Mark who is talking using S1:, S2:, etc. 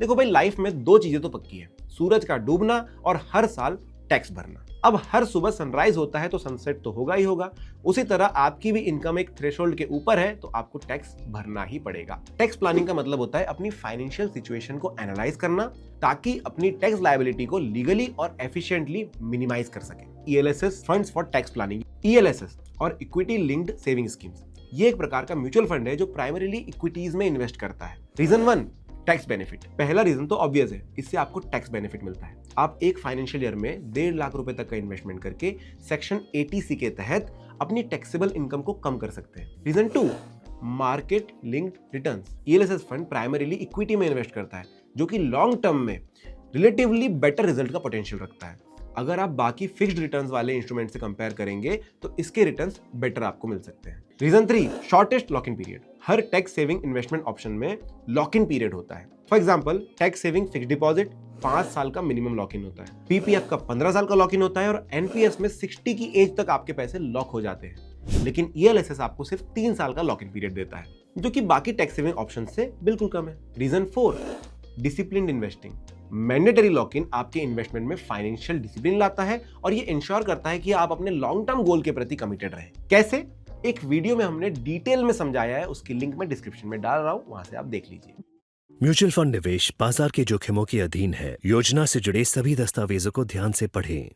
S1: देखो भाई, लाइफ में दो चीजें तो पक्की है, सूरज का डूबना और हर साल टैक्स भरना। अब हर सुबह सनराइज होता है तो सनसेट तो होगा ही होगा। उसी तरह आपकी भी इनकम एक थ्रेशोल्ड के ऊपर है तो आपको टैक्स भरना ही पड़ेगा। टैक्स प्लानिंग का मतलब होता है अपनी फाइनेंशियल सिचुएशन को एनालाइज करना ताकि अपनी टैक्स लायबिलिटी को लीगली और एफिशिएंटली मिनिमाइज कर सके। ELSS funds for tax planning, ELSS और इक्विटी लिंक्ड सेविंग स्कीम्स, ये एक प्रकार का म्यूचुअल फंड है जो प्राइमरीली इक्विटीज में इन्वेस्ट करता है। Reason 1, tax benefit. पहला रीजन तो ऑब्वियस है, इससे आपको टैक्स बेनिफिट मिलता है। आप एक फाइनेंशियल ईयर में 1.5 लाख रुपए तक का इन्वेस्टमेंट करके सेक्शन 80C के तहत अपनी टैक्सेबल इनकम को कम कर सकते हैं। Reason 2, market linked returns. ELSS fund primarily equity में इन्वेस्ट करता है जो कि लॉन्ग टर्म में रिलेटिवली बेटर रिजल्ट का पोटेंशियल रखता है। अगर आप बाकी फिक्स्ड रिटर्न्स वाले इंस्ट्रूमेंट से कंपेयर करेंगे तो इसके रिटर्न्स बेटर आपको मिल सकते हैं। Reason 3, shortest lock in period. हर टैक्स सेविंग इन्वेस्टमेंट ऑप्शन में लॉक इन पीरियड होता है। For example, tax saving fixed deposit 5 साल का मिनिमम लॉक इन होता है, पीपीएफ का 15 साल का लॉक इन होता है और एनपीएस में 60 की एज तक आपके पैसे लॉक हो जाते हैं। लेकिन ईएलएसएस आपको सिर्फ 3 साल का लॉक इन पीरियड देता है, जो कि बाकी टैक्स सेविंग ऑप्शन से बिल्कुल कम है। Reason 4, disciplined investing. Mandatory lock in आपके इन्वेस्टमेंट में फाइनेंशियल डिसिप्लिन लाता है और ये इंश्योर करता है कि आप अपने लॉन्ग टर्म गोल के प्रति कमिटेड रहें। कैसे? एक वीडियो में हमने डिटेल में समझाया है, उसकी लिंक मैं डिस्क्रिप्शन में डाल रहा हूं, वहां से आप देख लीजिए।
S2: म्यूचुअल फंड निवेश बाजार के जोखिमों के अधीन है। योजना से जुड़े सभी दस्तावेजों को ध्यान से पढ़ें।